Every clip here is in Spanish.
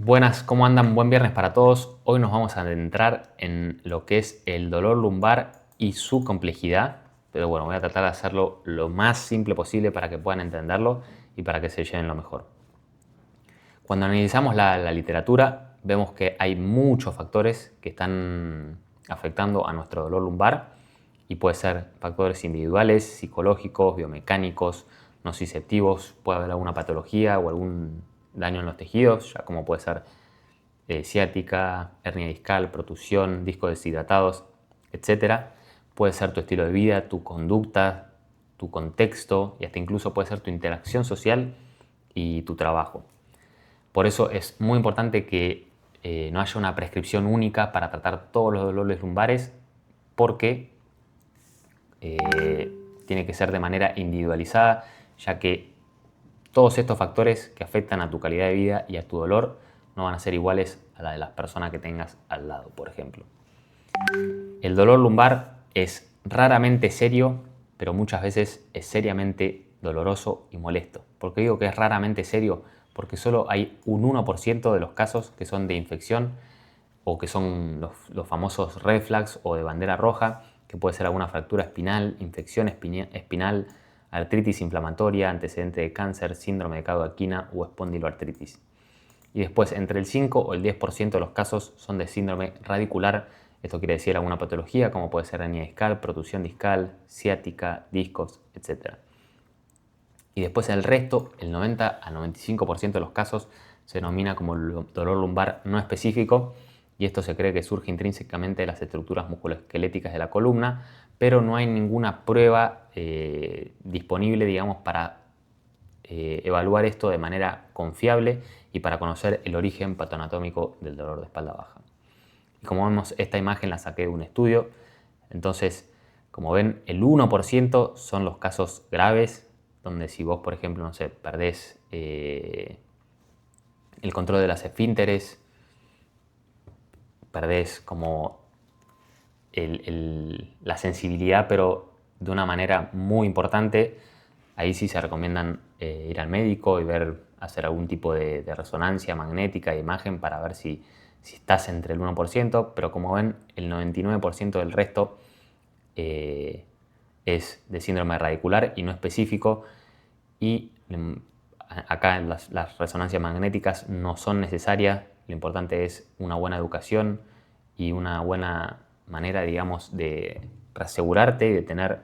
Buenas, ¿cómo andan? Buen viernes para todos. Hoy nos vamos a adentrar en lo que es el dolor lumbar y su complejidad. Pero bueno, voy a tratar de hacerlo lo más simple posible para que puedan entenderlo y para que se lleven lo mejor. Cuando analizamos la literatura, vemos que hay muchos factores que están afectando a nuestro dolor lumbar y puede ser factores individuales, psicológicos, biomecánicos, nociceptivos, puede haber alguna patología o algún daño en los tejidos, ya como puede ser ciática, hernia discal, protusión, discos deshidratados, etc. Puede ser tu estilo de vida, tu conducta, tu contexto y hasta incluso puede ser tu interacción social y tu trabajo. Por eso es muy importante que no haya una prescripción única para tratar todos los dolores lumbares, porque tiene que ser de manera individualizada, ya que todos estos factores que afectan a tu calidad de vida y a tu dolor no van a ser iguales a la de las personas que tengas al lado, por ejemplo. El dolor lumbar es raramente serio, pero muchas veces es seriamente doloroso y molesto. ¿Por qué digo que es raramente serio? Porque solo hay un 1% de los casos que son de infección o que son los famosos red flags o de bandera roja, que puede ser alguna fractura espinal, infección espinal, artritis inflamatoria, antecedente de cáncer, síndrome de Cobb-Aquina o espondiloartritis. Y después entre el 5 o el 10% de los casos son de síndrome radicular. Esto quiere decir alguna patología como puede ser hernia discal, protusión discal, ciática, discos, etc. Y después el resto, el 90 al 95% de los casos, se denomina como dolor lumbar no específico, y esto se cree que surge intrínsecamente de las estructuras musculoesqueléticas de la columna, pero no hay ninguna prueba disponible, digamos, para evaluar esto de manera confiable y para conocer el origen patoanatómico del dolor de espalda baja. Y como vemos, esta imagen la saqué de un estudio. Entonces, como ven, el 1% son los casos graves, donde si vos, por ejemplo, no sé, perdés el control de las esfínteres, perdés como la sensibilidad, pero de una manera muy importante, ahí sí se recomiendan ir al médico y hacer algún tipo de resonancia magnética de imagen para ver si estás entre el 1%, pero como ven, el 99% del resto es de síndrome radicular y no específico, y acá las resonancias magnéticas no son necesarias. Lo importante es una buena educación y una buena manera, digamos, de asegurarte y de tener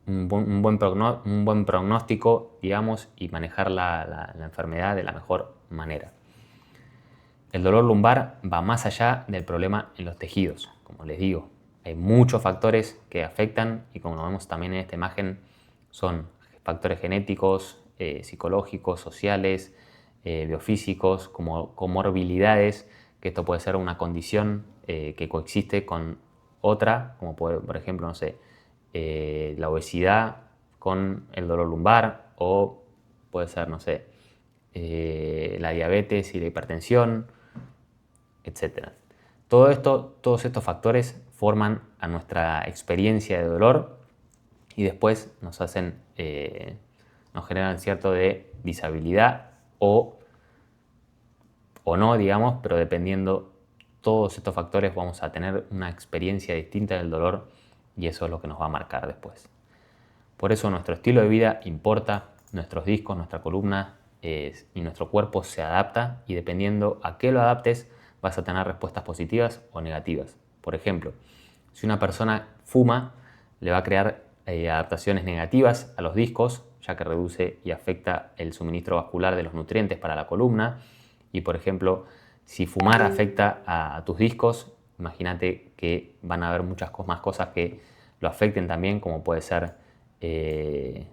un buen pronóstico, digamos, y manejar la enfermedad de la mejor manera. El dolor lumbar va más allá del problema en los tejidos. Como les digo, hay muchos factores que afectan y, como lo vemos también en esta imagen, son factores genéticos, psicológicos, sociales, biofísicos, como comorbilidades, que esto puede ser una condición que coexiste con otra, como por ejemplo, no sé, la obesidad con el dolor lumbar, o puede ser, no sé, la diabetes y la hipertensión, etc. Todos estos factores forman a nuestra experiencia de dolor y después nos generan cierto de disabilidad o no, digamos, pero dependiendo todos estos factores vamos a tener una experiencia distinta del dolor, y eso es lo que nos va a marcar después. Por eso nuestro estilo de vida importa, nuestros discos, nuestra columna y nuestro cuerpo se adapta, y dependiendo a qué lo adaptes vas a tener respuestas positivas o negativas. Por ejemplo, si una persona fuma, le va a crear adaptaciones negativas a los discos, ya que reduce y afecta el suministro vascular de los nutrientes para la columna. Y por ejemplo, si fumar afecta a tus discos, imagínate que van a haber muchas más cosas que lo afecten también, como puede ser el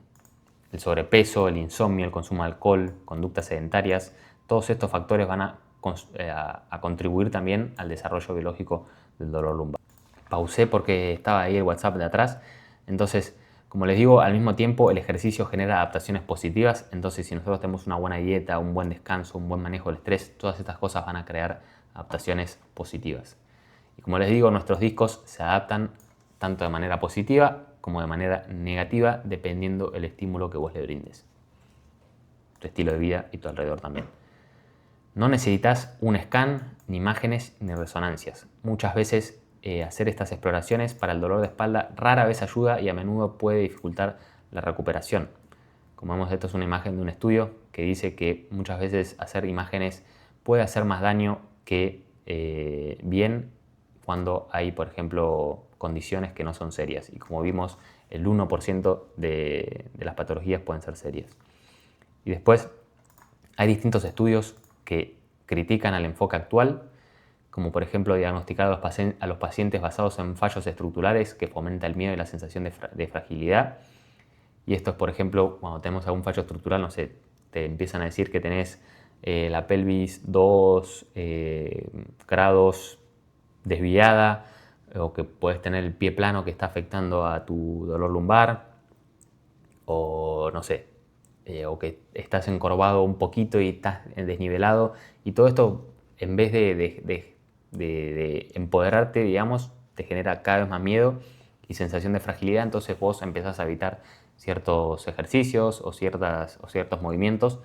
sobrepeso, el insomnio, el consumo de alcohol, conductas sedentarias. Todos estos factores van a contribuir también al desarrollo biológico del dolor lumbar. Pausé porque estaba ahí el WhatsApp de atrás. Entonces, como les digo, al mismo tiempo el ejercicio genera adaptaciones positivas. Entonces, si nosotros tenemos una buena dieta, un buen descanso, un buen manejo del estrés, todas estas cosas van a crear adaptaciones positivas. Y como les digo, nuestros discos se adaptan tanto de manera positiva como de manera negativa, dependiendo el estímulo que vos le brindes, tu estilo de vida y tu alrededor también. No necesitas un scan, ni imágenes, ni resonancias. Muchas veces hacer estas exploraciones para el dolor de espalda rara vez ayuda y a menudo puede dificultar la recuperación. Como vemos, esto es una imagen de un estudio que dice que muchas veces hacer imágenes puede hacer más daño que bien cuando hay, por ejemplo, condiciones que no son serias. Y como vimos, el 1% de las patologías pueden ser serias. Y después hay distintos estudios que critican al enfoque actual, como por ejemplo diagnosticar a los pacientes basados en fallos estructurales que fomenta el miedo y la sensación de fragilidad. Y esto es, por ejemplo, cuando tenemos algún fallo estructural, no sé, te empiezan a decir que tenés la pelvis 2 grados desviada, o que puedes tener el pie plano que está afectando a tu dolor lumbar, o no sé, o que estás encorvado un poquito y estás desnivelado, y todo esto, en vez de empoderarte, digamos, te genera cada vez más miedo y sensación de fragilidad. Entonces vos empezás a evitar ciertos ejercicios o ciertos movimientos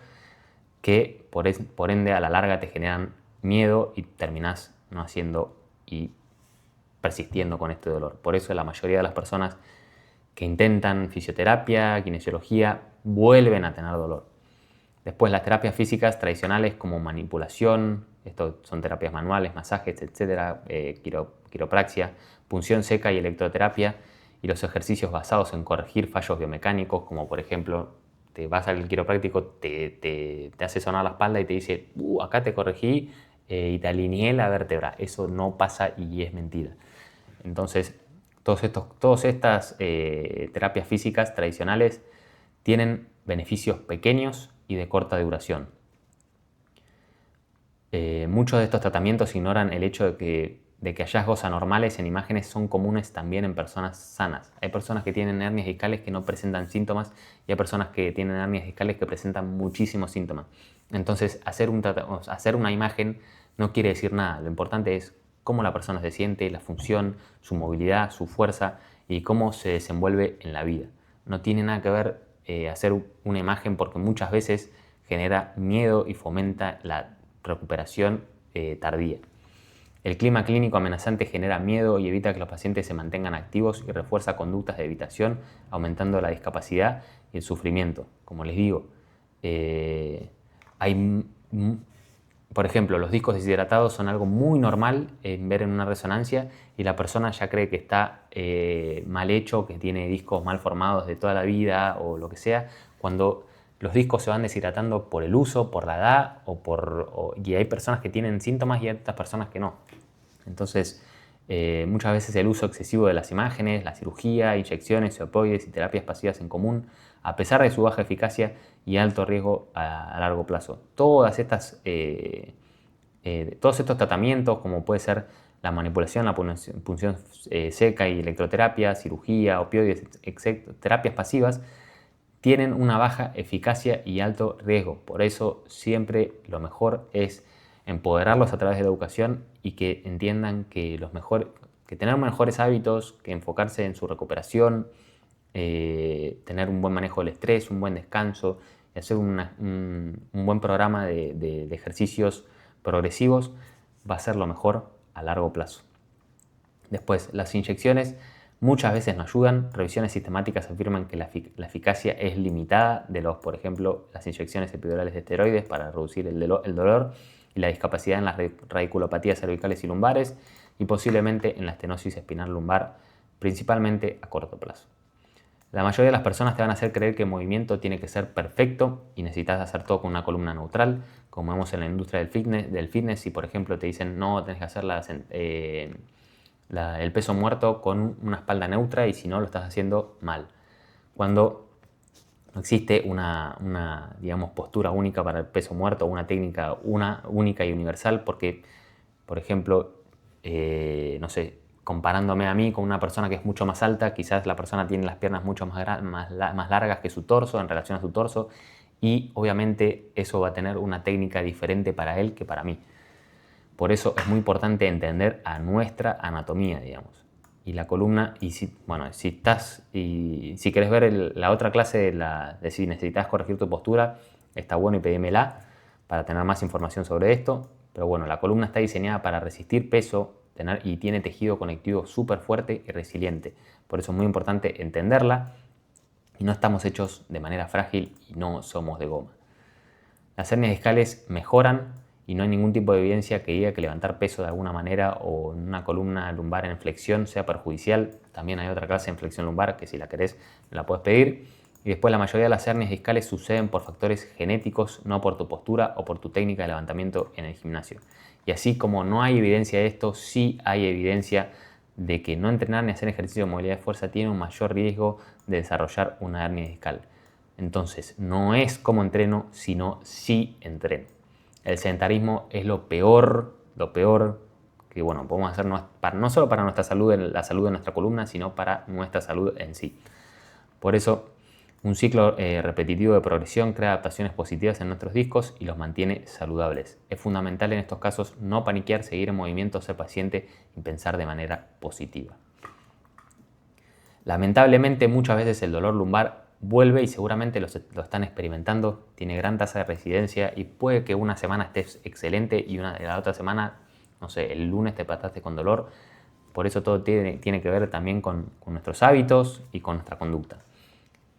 que por ende a la larga te generan miedo y terminás no haciendo y persistiendo con este dolor. Por eso la mayoría de las personas que intentan fisioterapia, kinesiología, vuelven a tener dolor. Después, las terapias físicas tradicionales como manipulación, esto son terapias manuales, masajes, etcétera, quiropraxia, punción seca y electroterapia, y los ejercicios basados en corregir fallos biomecánicos, como por ejemplo, te vas al quiropráctico, te hace sonar la espalda y te dice, acá te corregí y te alineé la vértebra. Eso no pasa y es mentira. Entonces, todas estas terapias físicas tradicionales tienen beneficios pequeños y de corta duración. Muchos de estos tratamientos ignoran el hecho de que hallazgos anormales en imágenes son comunes también en personas sanas. Hay personas que tienen hernias discales que no presentan síntomas y hay personas que tienen hernias discales que presentan muchísimos síntomas. Entonces, hacer una imagen no quiere decir nada. Lo importante es cómo la persona se siente, la función, su movilidad, su fuerza y cómo se desenvuelve en la vida. No tiene nada que ver hacer una imagen, porque muchas veces genera miedo y fomenta la recuperación tardía. El clima clínico amenazante genera miedo y evita que los pacientes se mantengan activos y refuerza conductas de evitación, aumentando la discapacidad y el sufrimiento. Como les digo, por ejemplo, los discos deshidratados son algo muy normal en ver en una resonancia y la persona ya cree que está mal hecho, que tiene discos mal formados de toda la vida o lo que sea, cuando los discos se van deshidratando por el uso, por la edad y hay personas que tienen síntomas y hay otras personas que no. Entonces, muchas veces el uso excesivo de las imágenes, la cirugía, inyecciones, opioides y terapias pasivas en común, a pesar de su baja eficacia y alto riesgo a largo plazo. Todos estos tratamientos, como puede ser la manipulación, la punción seca y electroterapia, cirugía, opioides, terapias pasivas, tienen una baja eficacia y alto riesgo. Por eso siempre lo mejor es empoderarlos a través de la educación y que entiendan que tener mejores hábitos, que enfocarse en su recuperación, tener un buen manejo del estrés, un buen descanso y hacer un buen programa de ejercicios progresivos va a ser lo mejor a largo plazo. Después, las inyecciones muchas veces no ayudan. Revisiones sistemáticas afirman que la eficacia es limitada por ejemplo, las inyecciones epidurales de esteroides para reducir el dolor y la discapacidad en las radiculopatías cervicales y lumbares y posiblemente en la estenosis espinal lumbar, principalmente a corto plazo. La mayoría de las personas te van a hacer creer que el movimiento tiene que ser perfecto y necesitas hacer todo con una columna neutral, como vemos en la industria del fitness. Si por ejemplo te dicen no, tenés que hacer el peso muerto con una espalda neutra y si no lo estás haciendo mal. Cuando no existe una digamos, postura única para el peso muerto, una técnica única y universal, porque, por ejemplo, no sé, comparándome a mí con una persona que es mucho más alta, quizás la persona tiene las piernas mucho más largas que su torso en relación a su torso y obviamente eso va a tener una técnica diferente para él que para mí. Por eso es muy importante entender a nuestra anatomía, digamos. Y la columna, si querés ver la otra clase de si necesitas corregir tu postura, está bueno y pedímela para tener más información sobre esto. Pero bueno, la columna está diseñada para resistir peso y tiene tejido conectivo súper fuerte y resiliente. Por eso es muy importante entenderla y no estamos hechos de manera frágil y no somos de goma. Las hernias discales mejoran y no hay ningún tipo de evidencia que diga que levantar peso de alguna manera o en una columna lumbar en flexión sea perjudicial. También hay otra clase en flexión lumbar que si la querés me la puedes pedir. Y después la mayoría de las hernias discales suceden por factores genéticos, no por tu postura o por tu técnica de levantamiento en el gimnasio. Y así como no hay evidencia de esto, sí hay evidencia de que no entrenar ni hacer ejercicio de movilidad de fuerza tiene un mayor riesgo de desarrollar una hernia discal. Entonces, no es cómo entreno, sino si entreno. El sedentarismo es lo peor que podemos hacer no solo para nuestra salud, la salud de nuestra columna, sino para nuestra salud en sí. Por eso, un ciclo repetitivo de progresión crea adaptaciones positivas en nuestros discos y los mantiene saludables. Es fundamental en estos casos no paniquear, seguir en movimiento, ser paciente y pensar de manera positiva. Lamentablemente, muchas veces el dolor lumbar vuelve y seguramente lo están experimentando, tiene gran tasa de reincidencia y puede que una semana estés excelente y la otra semana, no sé, el lunes te pataste con dolor. Por eso todo tiene que ver también con nuestros hábitos y con nuestra conducta.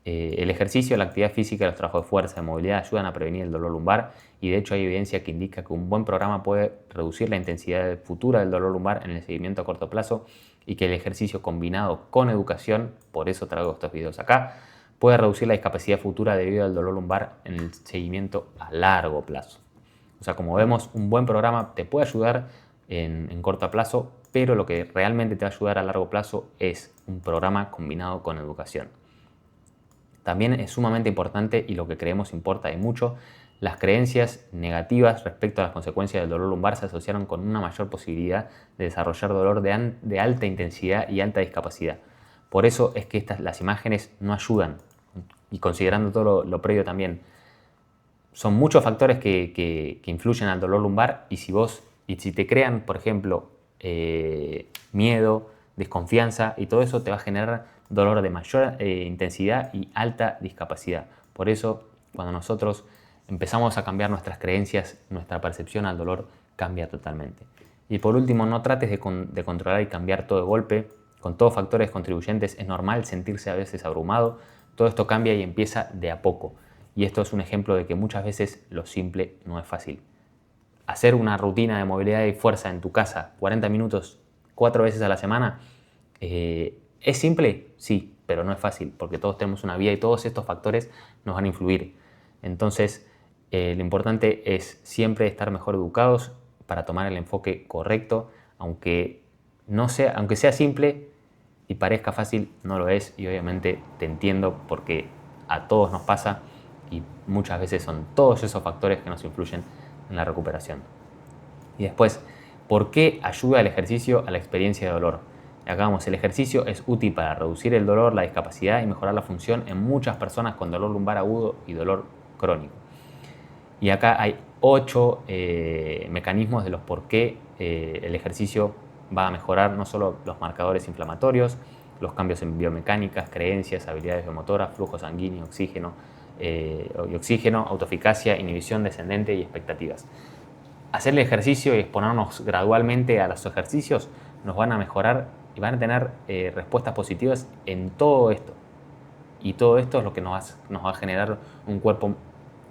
El ejercicio, la actividad física y los trabajos de fuerza, de movilidad ayudan a prevenir el dolor lumbar y de hecho hay evidencia que indica que un buen programa puede reducir la intensidad futura del dolor lumbar en el seguimiento a corto plazo y que el ejercicio combinado con educación, por eso traigo estos videos acá, puede reducir la discapacidad futura debido al dolor lumbar en el seguimiento a largo plazo. O sea, como vemos, un buen programa te puede ayudar en corto plazo, pero lo que realmente te va a ayudar a largo plazo es un programa combinado con educación. También es sumamente importante, y lo que creemos importa y mucho, las creencias negativas respecto a las consecuencias del dolor lumbar se asociaron con una mayor posibilidad de desarrollar dolor de alta intensidad y alta discapacidad. Por eso es que las imágenes no ayudan, y considerando todo lo previo también, son muchos factores que influyen al dolor lumbar y si te crean, por ejemplo, miedo, desconfianza y todo eso te va a generar dolor de mayor intensidad y alta discapacidad. Por eso, cuando nosotros empezamos a cambiar nuestras creencias, nuestra percepción al dolor cambia totalmente. Y por último, no trates de controlar y cambiar todo de golpe. Con todos factores contribuyentes es normal sentirse a veces abrumado. Todo esto cambia y empieza de a poco. Y esto es un ejemplo de que muchas veces lo simple no es fácil. Hacer una rutina de movilidad y fuerza en tu casa, 40 minutos, 4 veces a la semana, ¿es simple? Sí, pero no es fácil, porque todos tenemos una vida y todos estos factores nos van a influir. Entonces, lo importante es siempre estar mejor educados para tomar el enfoque correcto, aunque sea simple y parezca fácil, no lo es, y obviamente te entiendo porque a todos nos pasa y muchas veces son todos esos factores que nos influyen en la recuperación. Y después, ¿por qué ayuda el ejercicio a la experiencia de dolor? Acá vamos, el ejercicio es útil para reducir el dolor, la discapacidad y mejorar la función en muchas personas con dolor lumbar agudo y dolor crónico. Y acá hay 8 mecanismos de los por qué el ejercicio va a mejorar no solo los marcadores inflamatorios, los cambios en biomecánicas, creencias, habilidades biomotoras, flujo sanguíneo, oxígeno, autoeficacia, inhibición descendente y expectativas. Hacer el ejercicio y exponernos gradualmente a los ejercicios nos van a mejorar y van a tener respuestas positivas en todo esto. Y todo esto es lo que nos va a generar un cuerpo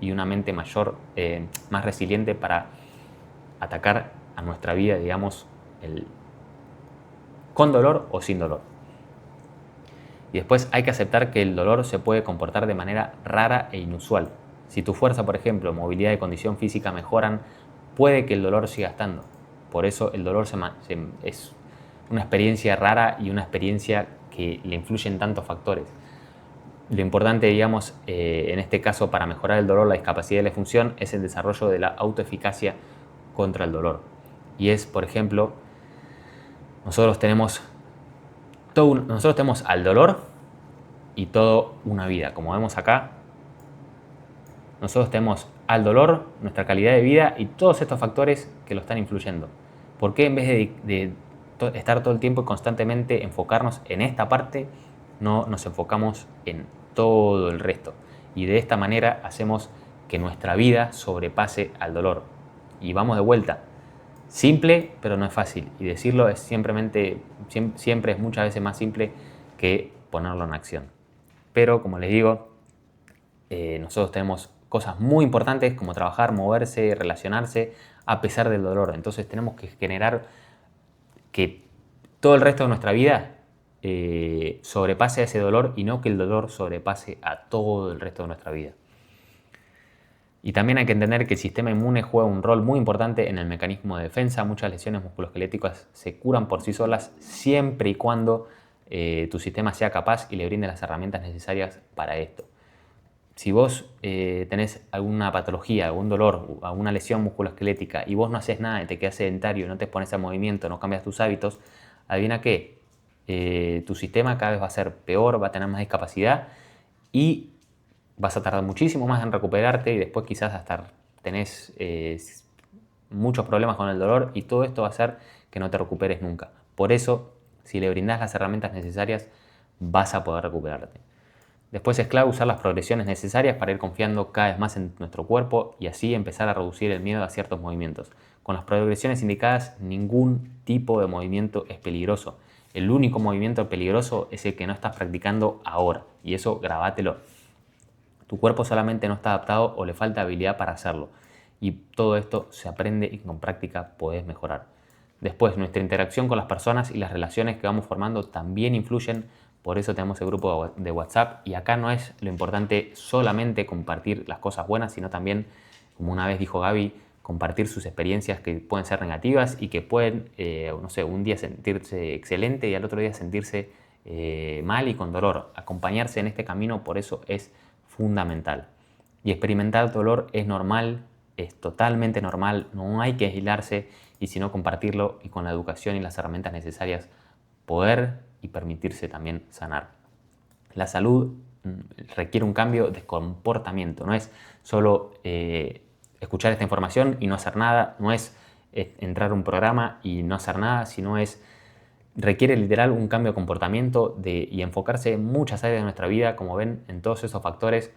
y una mente más resiliente para atacar a nuestra vida, digamos, con dolor o sin dolor. Y después hay que aceptar que el dolor se puede comportar de manera rara e inusual. Si tu fuerza, por ejemplo, movilidad y condición física mejoran, puede que el dolor siga estando. Por eso el dolor es una experiencia rara y una experiencia que le influyen tantos factores. Lo importante, digamos, en este caso para mejorar el dolor, la discapacidad y la función es el desarrollo de la autoeficacia contra el dolor. Y es, por ejemplo, nosotros tenemos al dolor y toda una vida. Como vemos acá, nosotros tenemos al dolor, nuestra calidad de vida y todos estos factores que lo están influyendo. ¿Por qué en vez de estar todo el tiempo y constantemente enfocarnos en esta parte, no nos enfocamos en todo el resto? Y de esta manera hacemos que nuestra vida sobrepase al dolor. Y vamos de vuelta. Simple, pero no es fácil. Y decirlo es siempre es muchas veces más simple que ponerlo en acción. Pero, como les digo, nosotros tenemos cosas muy importantes como trabajar, moverse, relacionarse, a pesar del dolor. Entonces tenemos que generar que todo el resto de nuestra vida sobrepase a ese dolor y no que el dolor sobrepase a todo el resto de nuestra vida. Y también hay que entender que el sistema inmune juega un rol muy importante en el mecanismo de defensa. Muchas lesiones musculoesqueléticas se curan por sí solas siempre y cuando tu sistema sea capaz y le brinde las herramientas necesarias para esto. Si vos tenés alguna patología, algún dolor, alguna lesión musculoesquelética y vos no haces nada y te quedas sedentario, no te pones a movimiento, no cambias tus hábitos, adivina qué, tu sistema cada vez va a ser peor, va a tener más discapacidad y vas a tardar muchísimo más en recuperarte y después quizás hasta tenés muchos problemas con el dolor y todo esto va a hacer que no te recuperes nunca. Por eso, si le brindás las herramientas necesarias, vas a poder recuperarte. Después es clave usar las progresiones necesarias para ir confiando cada vez más en nuestro cuerpo y así empezar a reducir el miedo a ciertos movimientos. Con las progresiones indicadas, ningún tipo de movimiento es peligroso. El único movimiento peligroso es el que no estás practicando ahora y eso grabátelo. Tu cuerpo solamente no está adaptado o le falta habilidad para hacerlo. Y todo esto se aprende y con práctica podés mejorar. Después, nuestra interacción con las personas y las relaciones que vamos formando también influyen. Por eso tenemos el grupo de WhatsApp. Y acá no es lo importante solamente compartir las cosas buenas, sino también, como una vez dijo Gaby, compartir sus experiencias que pueden ser negativas y que pueden, no sé, un día sentirse excelente y al otro día sentirse mal y con dolor. Acompañarse en este camino, por eso es fundamental. Y experimentar dolor es normal, es totalmente normal, no hay que aislarse y sino compartirlo y con la educación y las herramientas necesarias poder y permitirse también sanar. La salud requiere un cambio de comportamiento, no es solo escuchar esta información y no hacer nada, no es entrar a un programa y no hacer nada, sino requiere literal un cambio de comportamiento y enfocarse en muchas áreas de nuestra vida, como ven, en todos esos factores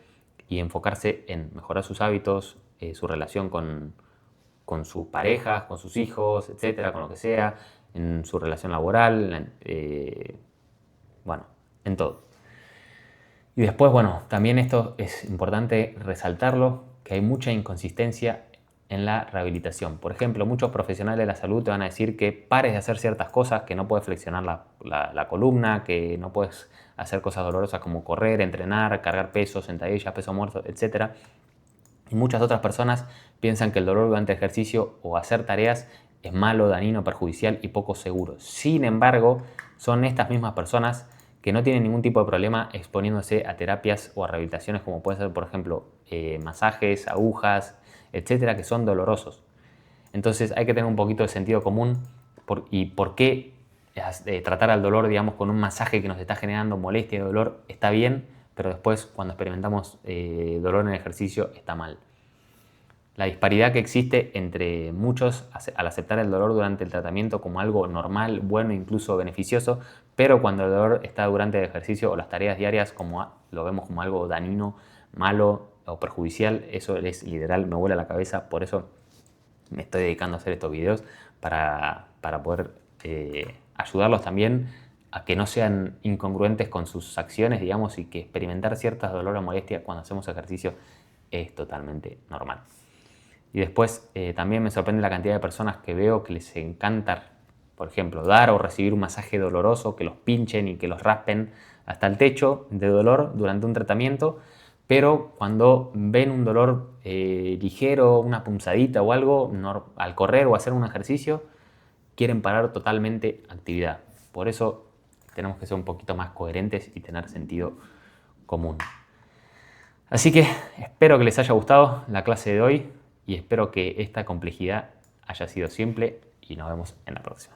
y enfocarse en mejorar sus hábitos, su relación con sus parejas, con sus hijos, etcétera, con lo que sea, en su relación laboral, bueno, en todo. Y después, bueno, también esto es importante resaltarlo, que hay mucha inconsistencia en la rehabilitación. Por ejemplo, muchos profesionales de la salud te van a decir que pares de hacer ciertas cosas, que no puedes flexionar la columna, que no puedes hacer cosas dolorosas como correr, entrenar, cargar pesos, sentadillas, peso muerto, etc. Y muchas otras personas piensan que el dolor durante el ejercicio o hacer tareas es malo, dañino, perjudicial y poco seguro. Sin embargo, son estas mismas personas que no tienen ningún tipo de problema exponiéndose a terapias o a rehabilitaciones como puede ser, por ejemplo, masajes, agujas, etcétera, que son dolorosos. Entonces hay que tener un poquito de sentido común y por qué tratar al dolor, digamos, con un masaje que nos está generando molestia y dolor está bien, pero después cuando experimentamos dolor en el ejercicio está mal. La disparidad que existe entre muchos al aceptar el dolor durante el tratamiento como algo normal, bueno, incluso beneficioso, pero cuando el dolor está durante el ejercicio o las tareas diarias lo vemos como algo dañino, malo o perjudicial, eso es literal, me vuela la cabeza, por eso me estoy dedicando a hacer estos videos para poder ayudarlos también a que no sean incongruentes con sus acciones, digamos, y que experimentar ciertas dolor o molestia cuando hacemos ejercicio es totalmente normal. Y después también me sorprende la cantidad de personas que veo que les encanta, por ejemplo, dar o recibir un masaje doloroso, que los pinchen y que los raspen hasta el techo de dolor durante un tratamiento, pero cuando ven un dolor ligero, una punzadita o algo, al correr o hacer un ejercicio, quieren parar totalmente actividad. Por eso tenemos que ser un poquito más coherentes y tener sentido común. Así que espero que les haya gustado la clase de hoy y espero que esta complejidad haya sido simple y nos vemos en la próxima.